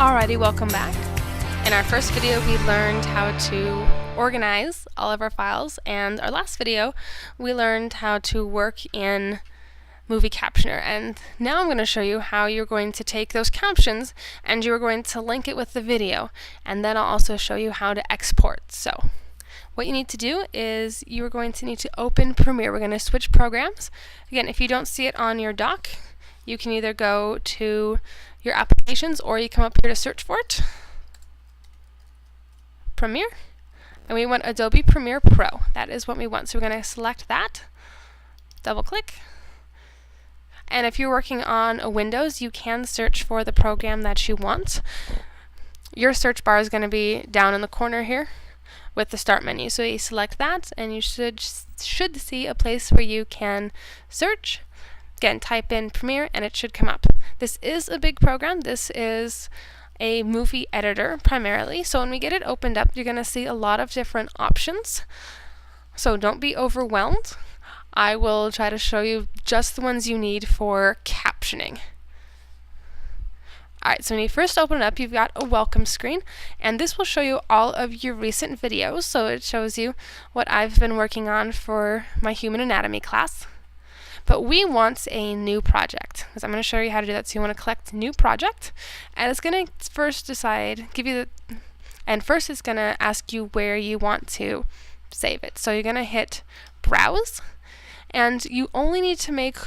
Alrighty, welcome back. In our first video, we learned how to organize all of our files, and our last video, we learned how to work in Movie Captioner. And now I'm going to show you how you're going to take those captions and you're going to link it with the video, and then I'll also show you how to export. So what you need to do is you're going to need to open Premiere. We're going to switch programs. Again, if you don't see it on your dock, you can either go to your applications or you come up here to search for it. Premiere. And we want Adobe Premiere Pro. That is what we want. So we're going to select that, double click. And if you're working on a Windows, you can search for the program that you want. Your search bar is going to be down in the corner here with the start menu. So you select that and you should see a place where you can search. Again, type in Premiere and it should come up. This is a big program. This is a movie editor primarily. So when we get it opened up, you're going to see a lot of different options. So don't be overwhelmed. I will try to show you just the ones you need for captioning. Alright, so when you first open it up, you've got a welcome screen, and this will show you all of your recent videos. So it shows you what I've been working on for my human anatomy class. But we want a new project, because I'm going to show you how to do that. So you want to collect new project, and it's going to first decide, first it's going to ask you where you want to save it. So you're going to hit Browse, and you only need to make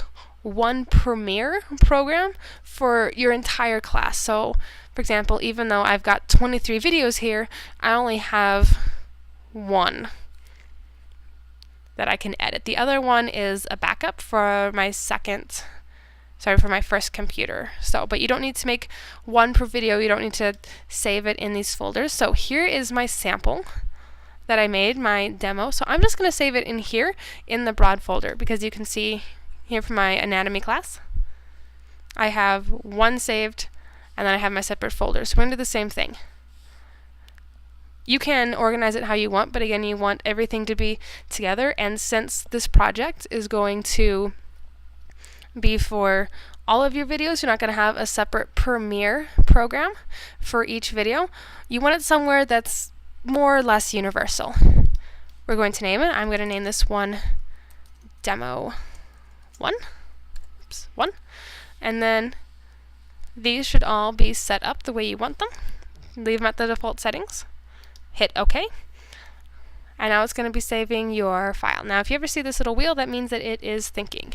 one Premiere program for your entire class. So, for example, even though I've got 23 videos here, I only have one that I can edit. The other one is a backup for my first computer. So, but you don't need to make one per video. You don't need to save it in these folders. So here is my sample that I made, my demo. So I'm just going to save it in here in the broad folder, because you can see here for my anatomy class, I have one saved, and then I have my separate folder. So we're going to do the same thing. You can organize it how you want, but again, you want everything to be together. And since this project is going to be for all of your videos, you're not going to have a separate Premiere program for each video. You want it somewhere that's more or less universal. We're going to name it. I'm going to name this one Demo 1. Oops, 1. And then these should all be set up the way you want them. Leave them at the default settings. Hit OK, and now it's going to be saving your file. Now if you ever see this little wheel, that means that it is thinking.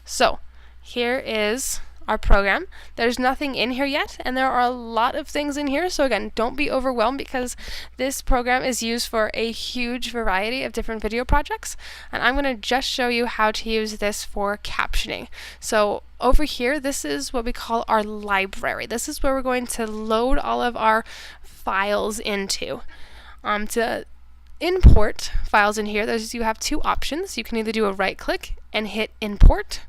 So here is our program. There's nothing in here yet, and there are a lot of things in here, so again, don't be overwhelmed, because this program is used for a huge variety of different video projects, and I'm going to just show you how to use this for captioning. So over here, this is what we call our library. This is where we're going to load all of our files into. To import files in here, you have two options. You can either do a right click and hit import,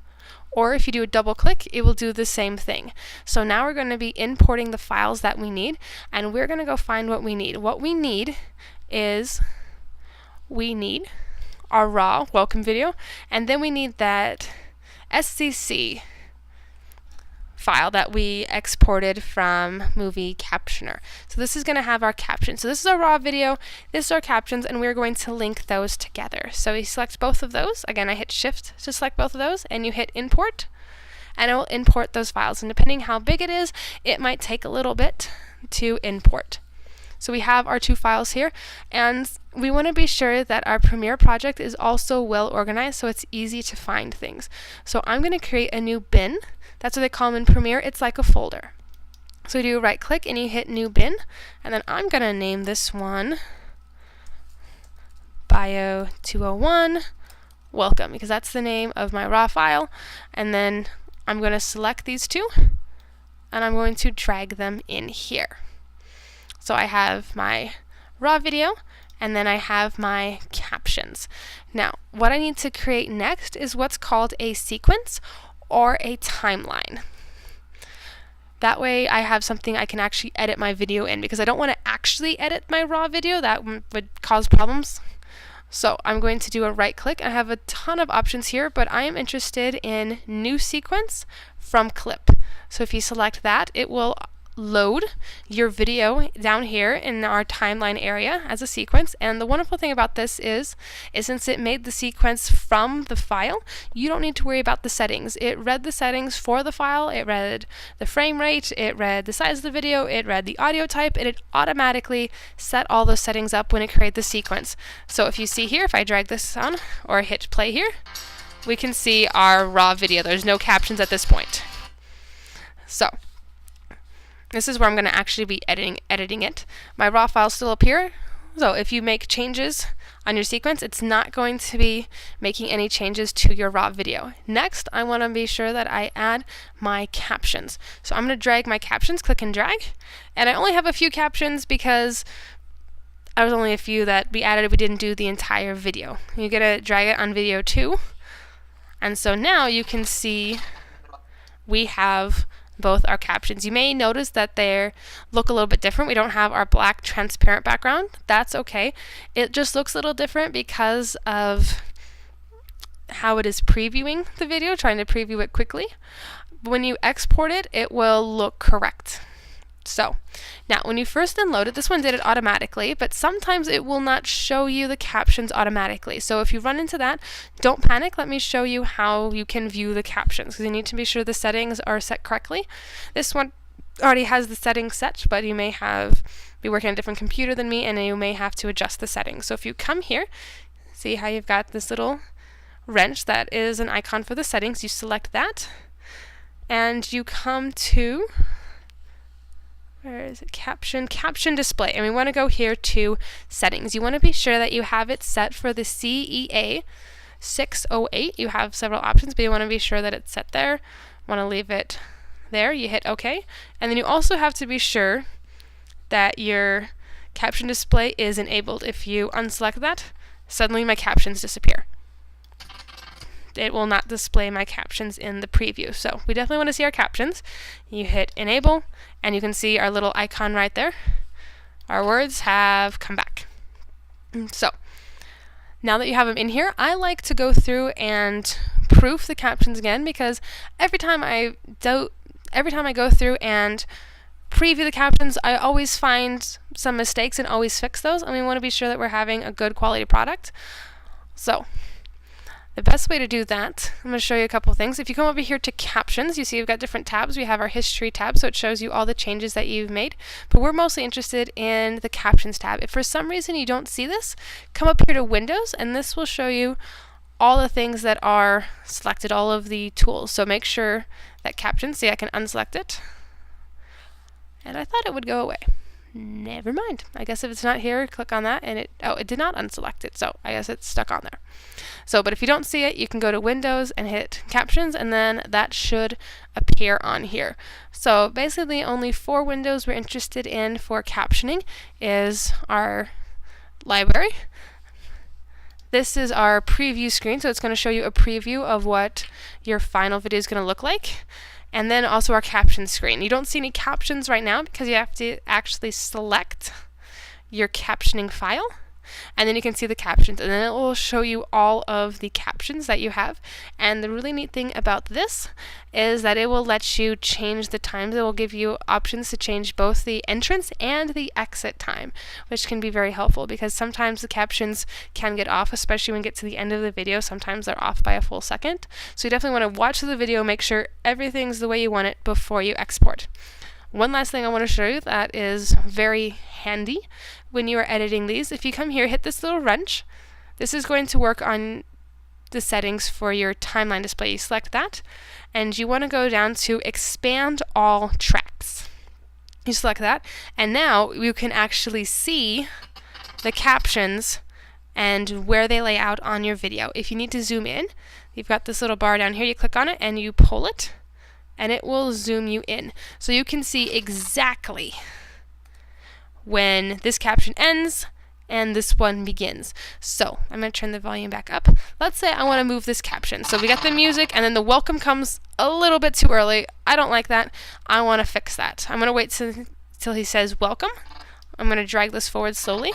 or if you do a double click, it will do the same thing. So now we're going to be importing the files that we need, and we're going to go find what we need. What we need is our raw welcome video, and then we need that SCC file that we exported from Movie Captioner. So this is going to have our captions. So this is our raw video, this is our captions, and we're going to link those together. So we select both of those. Again, I hit Shift to select both of those, and you hit Import, and it will import those files. And depending how big it is, it might take a little bit to import. So we have our two files here, and we want to be sure that our Premiere project is also well organized so it's easy to find things. So I'm going to create a new bin. That's what they call them in Premiere. It's like a folder. So you do a right click and you hit New Bin, and then I'm going to name this one Bio 201 Welcome, because that's the name of my raw file. And then I'm going to select these two, and I'm going to drag them in here. So I have my raw video, and then I have my captions. Now, what I need to create next is what's called a sequence or a timeline. That way I have something I can actually edit my video in, because I don't want to actually edit my raw video. That would cause problems. So I'm going to do a right click. I have a ton of options here, but I am interested in new sequence from clip. So if you select that, it will load your video down here in our timeline area as a sequence. And the wonderful thing about this is since it made the sequence from the file, you don't need to worry about the settings. It read the settings for the file, it read the frame rate, it read the size of the video, it read the audio type, and it automatically set all those settings up when it created the sequence. So if you see here, if I drag this on or hit play here, we can see our raw video. There's no captions at this point. So this is where I'm going to actually be editing it. My raw file's still up here. So if you make changes on your sequence, it's not going to be making any changes to your raw video. Next, I want to be sure that I add my captions. So I'm going to drag my captions, click and drag. And I only have a few captions because I was only a few that we added. We didn't do the entire video. You're going to drag it on video 2. And so now you can see we have both our captions. You may notice that they look a little bit different. We don't have our black transparent background. That's okay. It just looks a little different because of how it is previewing the video, trying to preview it quickly. When you export it, it will look correct. So now when you first unload it, this one did it automatically, but sometimes it will not show you the captions automatically. So if you run into that, don't panic. Let me show you how you can view the captions, because you need to be sure the settings are set correctly. This one already has the settings set, but you may be working on a different computer than me, and you may have to adjust the settings. So if you come here, see how you've got this little wrench that is an icon for the settings. You select that, and you come to, where is it? Caption display. And we want to go here to settings. You want to be sure that you have it set for the CEA 608. You have several options, but you want to be sure that it's set there. Want to leave it there. You hit OK. And then you also have to be sure that your caption display is enabled. If you unselect that, suddenly my captions disappear. It will not display my captions in the preview. So we definitely want to see our captions. You hit enable, and you can see our little icon right there. Our words have come back. So now that you have them in here, I like to go through and proof the captions again, because every time I go through and preview the captions, I always find some mistakes and always fix those, and we want to be sure that we're having a good quality product. So the best way to do that, I'm going to show you a couple things. If you come over here to captions, you see we've got different tabs. We have our history tab, so it shows you all the changes that you've made, but we're mostly interested in the captions tab. If for some reason you don't see this, come up here to Windows, and this will show you all the things that are selected, all of the tools. So make sure that captions, see I can unselect it, and I thought it would go away. Never mind. I guess if it's not here, click on that, and it did not unselect it, so I guess it's stuck on there. So, but if you don't see it, you can go to Windows and hit Captions, and then that should appear on here. So basically only 4 windows we're interested in for captioning is our library. This is our preview screen, so it's going to show you a preview of what your final video is going to look like. And then also our caption screen. You don't see any captions right now because you have to actually select your captioning file, and then you can see the captions, and then it will show you all of the captions that you have. And the really neat thing about this is that it will let you change the times. It will give you options to change both the entrance and the exit time, which can be very helpful because sometimes the captions can get off, especially when you get to the end of the video. Sometimes they're off by a full second. So you definitely want to watch the video, make sure everything's the way you want it before you export. One last thing I want to show you that is very handy when you are editing these. If you come here, hit this little wrench. This is going to work on the settings for your timeline display. You select that, and you want to go down to expand all tracks. You select that, and now you can actually see the captions and where they lay out on your video. If you need to zoom in, you've got this little bar down here. You click on it and you pull it, and it will zoom you in. So you can see exactly when this caption ends and this one begins. So I'm going to turn the volume back up. Let's say I want to move this caption. So we got the music, and then the welcome comes a little bit too early. I don't like that. I want to fix that. I'm going to wait till he says welcome. I'm going to drag this forward slowly.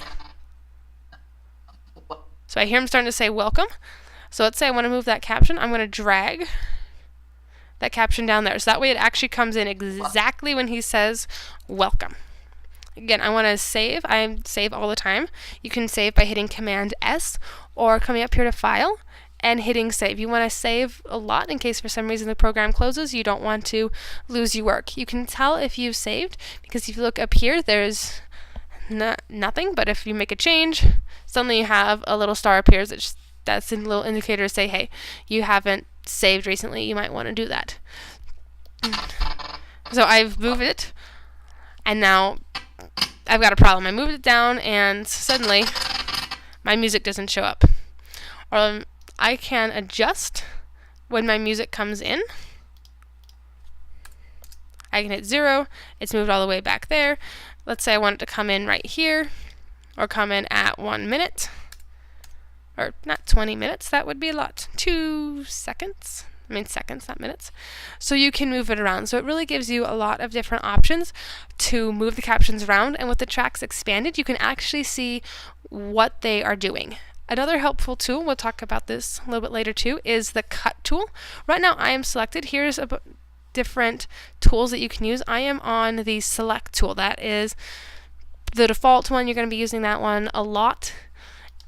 So I hear him starting to say welcome. So let's say I want to move that caption. I'm going to drag that caption down there. So that way it actually comes in exactly when he says welcome. Again, I want to save. I save all the time. You can save by hitting Command S or coming up here to File and hitting Save. You want to save a lot in case for some reason the program closes. You don't want to lose your work. You can tell if you've saved because if you look up here, there's nothing, but if you make a change, suddenly you have a little star appears. That's a little indicator to say, hey, you haven't saved recently. You might want to do that. So I've moved it, and now I've got a problem. I moved it down, and suddenly my music doesn't show up. Or I can adjust when my music comes in. I can hit 0. It's moved all the way back there. Let's say I want it to come in right here, or come in at 1 minute. Or not 20 minutes, that would be a lot. 2 seconds. I mean seconds, not minutes. So you can move it around. So it really gives you a lot of different options to move the captions around. And with the tracks expanded, you can actually see what they are doing. Another helpful tool, we'll talk about this a little bit later too, is the cut tool. Right now I am selected. Here's different tools that you can use. I am on the select tool. That is the default one. You're going to be using that one a lot.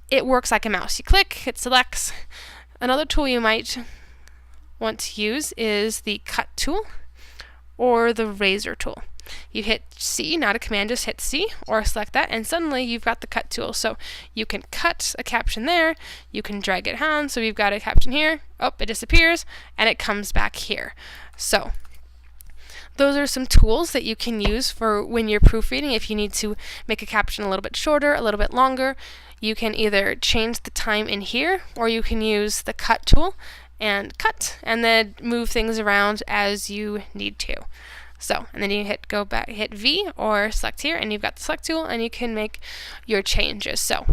It works like a mouse. You click, it selects. Another tool you might want to use is the cut tool or the razor tool. You hit C, not a command, just hit C or select that, and suddenly you've got the cut tool. So you can cut a caption there, you can drag it down, so we've got a caption here, oh, it disappears, and it comes back here. So those are some tools that you can use for when you're proofreading. If you need to make a caption a little bit shorter, a little bit longer, you can either change the time in here, or you can use the cut tool and cut, and then move things around as you need to. So, and then you hit V or select here, and you've got the select tool, and you can make your changes. So,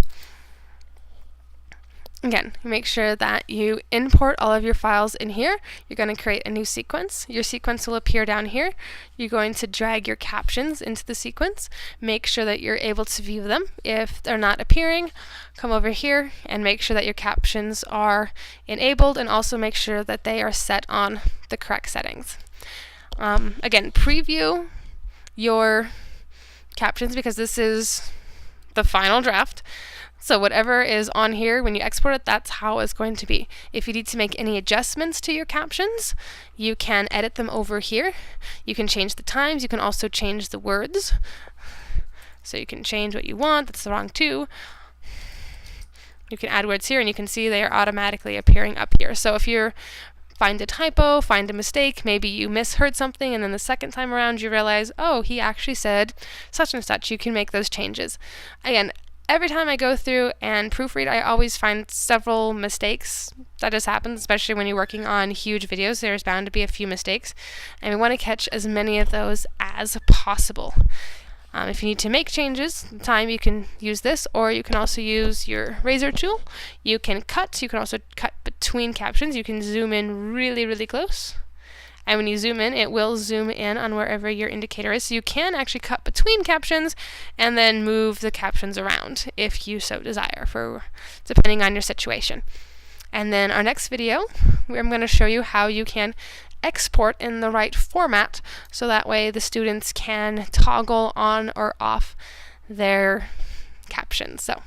again, make sure that you import all of your files in here. You're going to create a new sequence. Your sequence will appear down here. You're going to drag your captions into the sequence. Make sure that you're able to view them. If they're not appearing, come over here and make sure that your captions are enabled, and also make sure that they are set on the correct settings. Again, preview your captions because this is the final draft. So whatever is on here, when you export it, that's how it's going to be. If you need to make any adjustments to your captions, you can edit them over here. You can change the times. You can also change the words. So you can change what you want. That's the wrong two. You can add words here, and you can see they are automatically appearing up here. So if you're find a typo, find a mistake, maybe you misheard something, and then the second time around you realize, oh, he actually said such and such, you can make those changes. Again, every time I go through and proofread, I always find several mistakes. That just happens, especially when you're working on huge videos. There's bound to be a few mistakes, and we want to catch as many of those as possible. If you need to make changes, time you can use this, or you can also use your razor tool. You can cut. You can also cut between captions. You can zoom in really, really close. And when you zoom in, it will zoom in on wherever your indicator is. So you can actually cut between captions and then move the captions around if you so desire, depending on your situation. And then our next video, I'm going to show you how you can export in the right format, so that way the students can toggle on or off their captions. So